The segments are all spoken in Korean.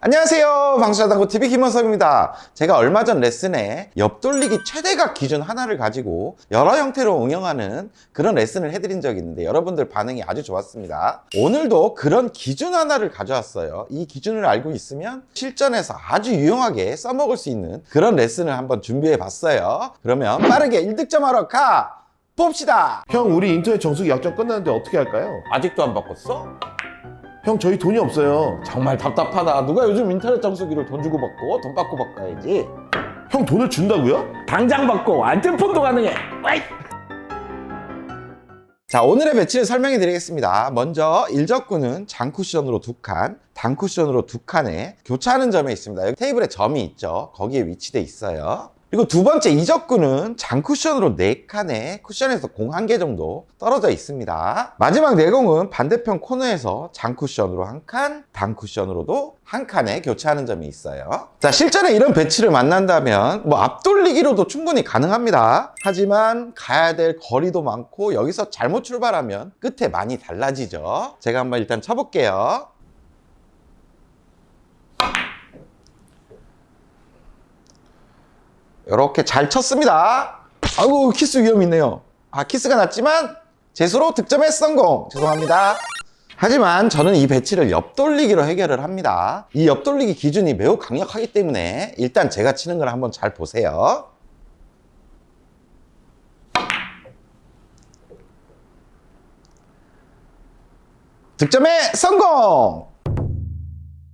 안녕하세요, 방수자당구TV 김원섭입니다. 제가 얼마 전 레슨에 옆돌리기 최대각 기준 하나를 가지고 여러 형태로 응용하는 그런 레슨을 해드린 적이 있는데 여러분들 반응이 아주 좋았습니다. 오늘도 그런 기준 하나를 가져왔어요. 이 기준을 알고 있으면 실전에서 아주 유용하게 써먹을 수 있는 그런 레슨을 한번 준비해 봤어요. 그러면 빠르게 1득점하러 가 봅시다. 형, 우리 인터넷 정수기 약정 끝났는데 어떻게 할까요? 아직도 안 바꿨어? 형, 저희 돈이 없어요. 정말 답답하다. 누가 요즘 인터넷 정수기를 돈 주고 받고 돈 받고 바꿔야지. 형, 돈을 준다고요? 당장 받고 안전폰도 가능해. 와이! 자, 오늘의 배치를 설명해 드리겠습니다. 먼저 1적구는 장쿠션으로 2칸, 단쿠션으로 2칸에 교차하는 점에 있습니다. 여기 테이블에 점이 있죠. 거기에 위치돼 있어요. 그리고 두 번째 2적구는 장쿠션으로 4칸에 쿠션에서 공 1개 정도 떨어져 있습니다. 마지막 4공은 반대편 코너에서 장쿠션으로 1칸, 단쿠션으로도 1칸에 교차하는 점이 있어요. 자, 실전에 이런 배치를 만난다면 앞돌리기로도 충분히 가능합니다. 하지만 가야 될 거리도 많고 여기서 잘못 출발하면 끝에 많이 달라지죠. 제가 한번 일단 쳐볼게요. 이렇게 잘 쳤습니다. 아이고, 키스 위험이 있네요. 키스가 났지만 제수로 득점에 성공. 죄송합니다. 하지만 저는 이 배치를 옆돌리기로 해결을 합니다. 이 옆돌리기 기준이 매우 강력하기 때문에 일단 제가 치는 걸 한번 잘 보세요. 득점에 성공!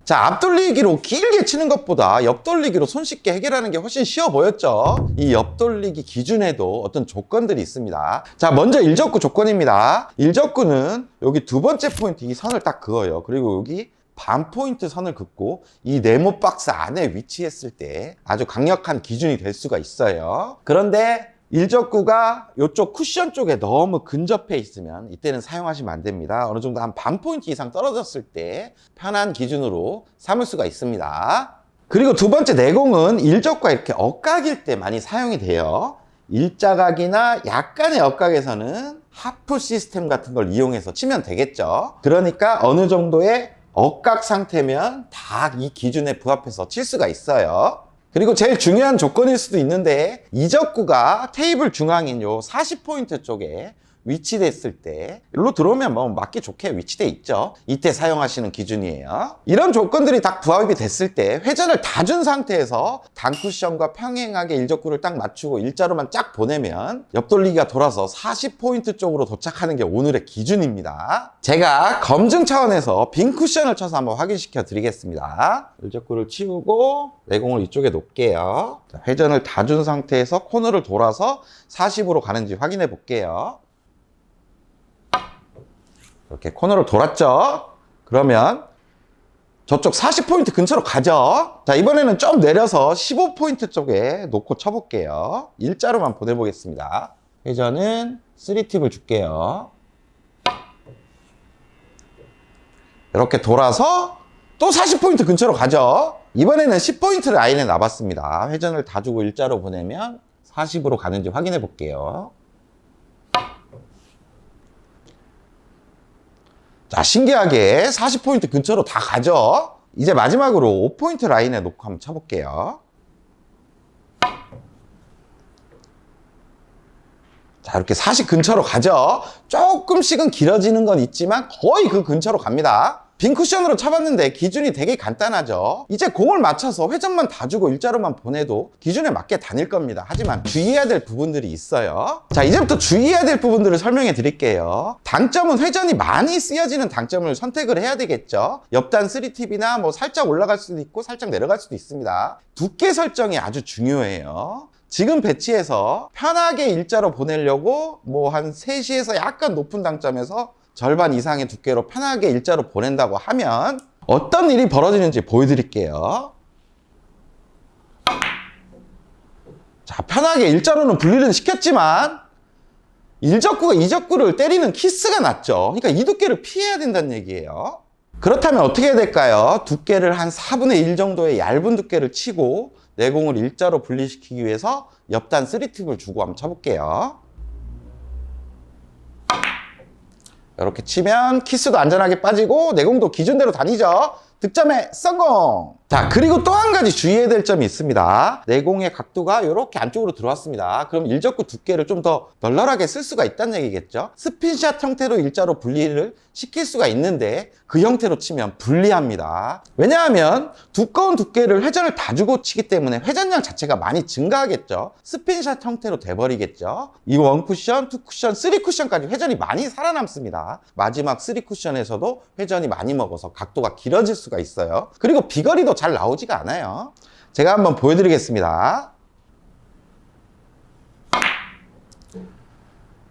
자, 앞돌리기로 길게 치는 것보다 옆돌리기로 손쉽게 해결하는 게 훨씬 쉬워 보였죠? 이 옆돌리기 기준에도 어떤 조건들이 있습니다. 자, 먼저 1적구 조건입니다. 1적구는 여기 두 번째 포인트 이 선을 딱 그어요. 그리고 여기 반 포인트 선을 긋고 이 네모 박스 안에 위치했을 때 아주 강력한 기준이 될 수가 있어요. 그런데 1적구가 이쪽 쿠션 쪽에 너무 근접해 있으면 이때는 사용하시면 안 됩니다. 어느 정도 한 반 포인트 이상 떨어졌을 때 편한 기준으로 삼을 수가 있습니다. 그리고 두 번째 내공은 1적구가 이렇게 엇각일 때 많이 사용이 돼요. 일자각이나 약간의 엇각에서는 하프 시스템 같은 걸 이용해서 치면 되겠죠. 그러니까 어느 정도의 엇각 상태면 다 이 기준에 부합해서 칠 수가 있어요. 그리고 제일 중요한 조건일 수도 있는데 2적구가 테이블 중앙인 요 40포인트 쪽에 위치됐을 때 일로 들어오면 맞기 좋게 위치돼 있죠. 이때 사용하시는 기준이에요. 이런 조건들이 다 부합이 됐을 때 회전을 다 준 상태에서 단쿠션과 평행하게 1적구를 딱 맞추고 일자로만 쫙 보내면 옆돌리기가 돌아서 40포인트 쪽으로 도착하는 게 오늘의 기준입니다. 제가 검증 차원에서 빈 쿠션을 쳐서 한번 확인시켜 드리겠습니다. 1적구를 치우고 내공을 이쪽에 놓을게요. 회전을 다 준 상태에서 코너를 돌아서 40으로 가는지 확인해 볼게요. 이렇게 코너를 돌았죠? 그러면 저쪽 40포인트 근처로 가죠? 자, 이번에는 좀 내려서 15포인트 쪽에 놓고 쳐볼게요. 일자로만 보내보겠습니다. 회전은 3팁을 줄게요. 이렇게 돌아서 또 40포인트 근처로 가죠? 이번에는 10포인트 라인에 놔봤습니다. 회전을 다 주고 일자로 보내면 40으로 가는지 확인해 볼게요. 자, 신기하게 40포인트 근처로 다 가죠? 이제 마지막으로 5포인트 라인에 놓고 한번 쳐볼게요. 자, 이렇게 40 근처로 가죠? 조금씩은 길어지는 건 있지만 거의 그 근처로 갑니다. 빈 쿠션으로 쳐봤는데 기준이 되게 간단하죠? 이제 공을 맞춰서 회전만 다 주고 일자로만 보내도 기준에 맞게 다닐 겁니다. 하지만 주의해야 될 부분들이 있어요. 자, 이제부터 주의해야 될 부분들을 설명해 드릴게요. 단점은 회전이 많이 쓰여지는 단점을 선택을 해야 되겠죠. 옆단 3팁이나 살짝 올라갈 수도 있고 살짝 내려갈 수도 있습니다. 두께 설정이 아주 중요해요. 지금 배치에서 편하게 일자로 보내려고 한 3시에서 약간 높은 당점에서 절반 이상의 두께로 편하게 일자로 보낸다고 하면 어떤 일이 벌어지는지 보여드릴게요. 자, 편하게 일자로는 분리를 시켰지만 1적구가 2적구를 때리는 키스가 났죠. 그러니까 이 두께를 피해야 된다는 얘기예요. 그렇다면 어떻게 해야 될까요? 두께를 한 4분의 1 정도의 얇은 두께를 치고 내공을 일자로 분리시키기 위해서 옆단 3팁을 주고 한번 쳐볼게요. 이렇게 치면 키스도 안전하게 빠지고 내공도 기준대로 다니죠. 득점에 성공! 자, 그리고 또 한 가지 주의해야 될 점이 있습니다. 내공의 각도가 이렇게 안쪽으로 들어왔습니다. 그럼 일적구 두께를 좀 더 널널하게 쓸 수가 있다는 얘기겠죠. 스핀샷 형태로 일자로 분리를 시킬 수가 있는데 그 형태로 치면 불리합니다. 왜냐하면 두꺼운 두께를 회전을 다 주고 치기 때문에 회전량 자체가 많이 증가하겠죠. 스핀샷 형태로 돼버리겠죠. 이 원쿠션, 투쿠션, 쓰리쿠션까지 회전이 많이 살아남습니다. 마지막 쓰리쿠션에서도 회전이 많이 먹어서 각도가 길어질 수가 있어요. 그리고 비거리도 잘 나오지가 않아요. 제가 한번 보여드리겠습니다.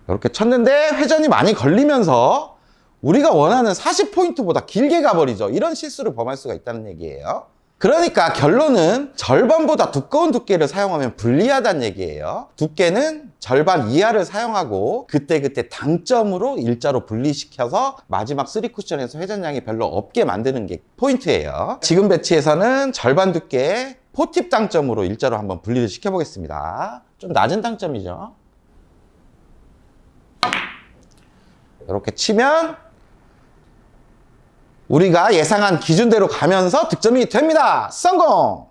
이렇게 쳤는데 회전이 많이 걸리면서 우리가 원하는 40포인트보다 길게 가버리죠. 이런 실수를 범할 수가 있다는 얘기예요. 그러니까 결론은 절반보다 두꺼운 두께를 사용하면 불리하다는 얘기예요. 두께는 절반 이하를 사용하고 그때그때 당점으로 일자로 분리시켜서 마지막 3쿠션에서 회전량이 별로 없게 만드는 게 포인트예요. 지금 배치에서는 절반 두께 포팁 당점으로 일자로 한번 분리를 시켜보겠습니다. 좀 낮은 당점이죠. 이렇게 치면 우리가 예상한 기준대로 가면서 득점이 됩니다. 성공!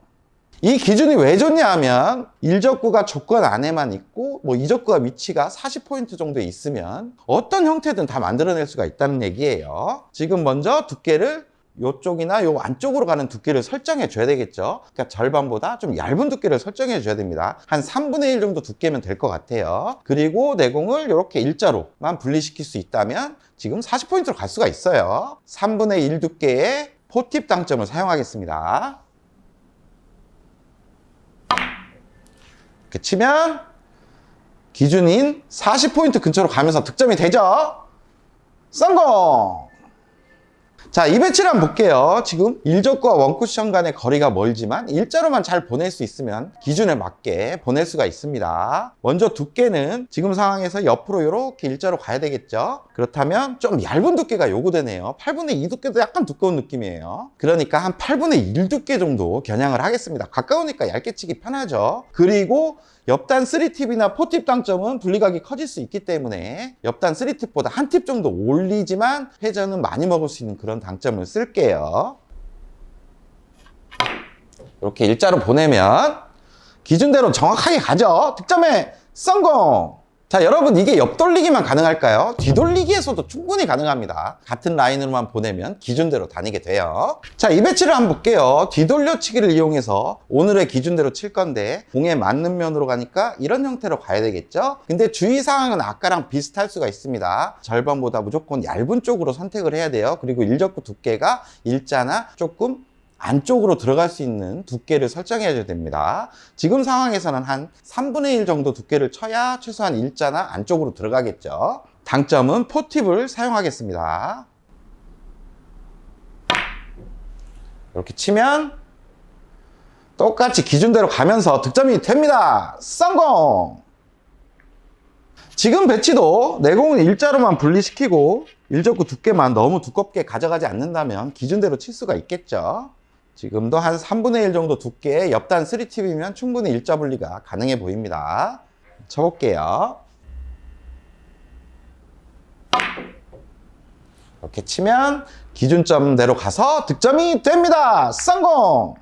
이 기준이 왜 좋냐 하면 일적구가 조건 안에만 있고 이적구가 위치가 40포인트 정도에 있으면 어떤 형태든 다 만들어낼 수가 있다는 얘기예요. 지금 먼저 두께를 이쪽이나 요 안쪽으로 가는 두께를 설정해 줘야 되겠죠. 그러니까 절반보다 좀 얇은 두께를 설정해 줘야 됩니다. 한 3분의 1 정도 두께면 될 것 같아요. 그리고 내공을 이렇게 일자로만 분리시킬 수 있다면 지금 40포인트로 갈 수가 있어요. 3분의 1 두께의 포팁 당점을 사용하겠습니다. 이렇게 치면 기준인 40포인트 근처로 가면서 득점이 되죠. 성공! 자, 이 배치를 한번 볼게요. 지금 일적구와 원쿠션 간의 거리가 멀지만 일자로만 잘 보낼 수 있으면 기준에 맞게 보낼 수가 있습니다. 먼저 두께는 지금 상황에서 옆으로 이렇게 일자로 가야 되겠죠. 그렇다면 좀 얇은 두께가 요구되네요. 8분의 2 두께도 약간 두꺼운 느낌이에요. 그러니까 한 8분의 1 두께 정도 겨냥을 하겠습니다. 가까우니까 얇게 치기 편하죠. 그리고 옆단 3팁이나 4팁 당점은 분리각이 커질 수 있기 때문에 옆단 3팁보다 한 팁 정도 올리지만 회전은 많이 먹을 수 있는 그런 당점을 쓸게요. 이렇게 일자로 보내면 기준대로 정확하게 가죠. 득점에 성공! 자, 여러분 이게 옆돌리기만 가능할까요? 뒤돌리기에서도 충분히 가능합니다. 같은 라인으로만 보내면 기준대로 다니게 돼요. 자, 이 배치를 한번 볼게요. 뒤돌려치기를 이용해서 오늘의 기준대로 칠 건데 공에 맞는 면으로 가니까 이런 형태로 가야 되겠죠? 근데 주의사항은 아까랑 비슷할 수가 있습니다. 절반보다 무조건 얇은 쪽으로 선택을 해야 돼요. 그리고 일적구 두께가 일자나 조금 안쪽으로 들어갈 수 있는 두께를 설정해야 됩니다. 지금 상황에서는 한 3분의 1 정도 두께를 쳐야 최소한 일자나 안쪽으로 들어가겠죠. 당점은 포팁을 사용하겠습니다. 이렇게 치면 똑같이 기준대로 가면서 득점이 됩니다. 성공! 지금 배치도 내공은 일자로만 분리시키고 일적구 두께만 너무 두껍게 가져가지 않는다면 기준대로 칠 수가 있겠죠. 지금도 한 3분의 1 정도 두께의 옆단 3팁이면 충분히 일자 분리가 가능해 보입니다. 쳐볼게요. 이렇게 치면 기준점대로 가서 득점이 됩니다. 성공!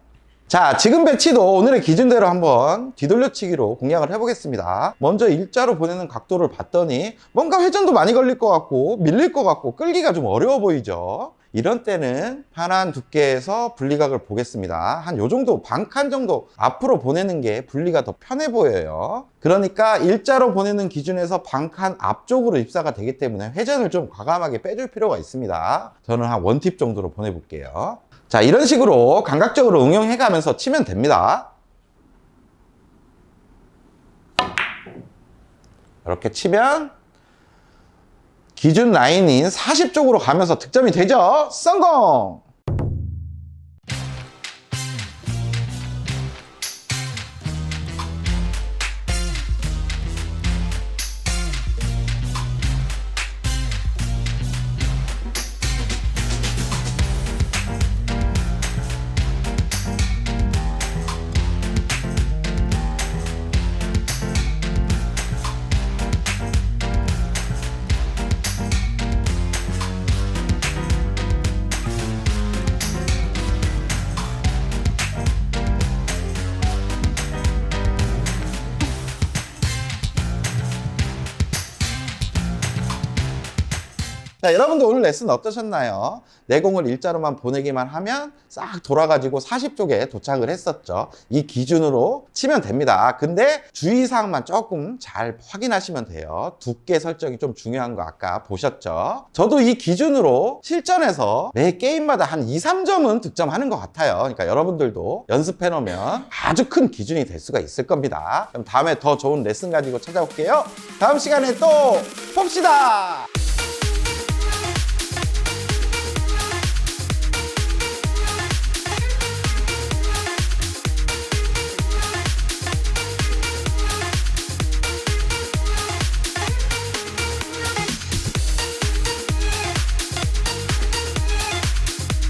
자, 지금 배치도 오늘의 기준대로 한번 뒤돌려치기로 공략을 해보겠습니다. 먼저 일자로 보내는 각도를 봤더니 뭔가 회전도 많이 걸릴 것 같고 밀릴 것 같고 끌기가 좀 어려워 보이죠. 이런 때는 편한 두께에서 분리각을 보겠습니다. 한 요 정도, 반칸 정도 앞으로 보내는 게 분리가 더 편해 보여요. 그러니까 일자로 보내는 기준에서 반칸 앞쪽으로 입사가 되기 때문에 회전을 좀 과감하게 빼줄 필요가 있습니다. 저는 한 원팁 정도로 보내볼게요. 자, 이런 식으로 감각적으로 응용해가면서 치면 됩니다. 이렇게 치면 기준 라인인 40쪽으로 가면서 득점이 되죠. 성공! 자, 여러분도 오늘 레슨 어떠셨나요? 내공을 일자로만 보내기만 하면 싹 돌아가지고 40쪽에 도착을 했었죠. 이 기준으로 치면 됩니다. 근데 주의사항만 조금 잘 확인하시면 돼요. 두께 설정이 좀 중요한 거 아까 보셨죠? 저도 이 기준으로 실전에서 매 게임마다 한 2, 3점은 득점하는 것 같아요. 그러니까 여러분들도 연습해 놓으면 아주 큰 기준이 될 수가 있을 겁니다. 그럼 다음에 더 좋은 레슨 가지고 찾아올게요. 다음 시간에 또 봅시다!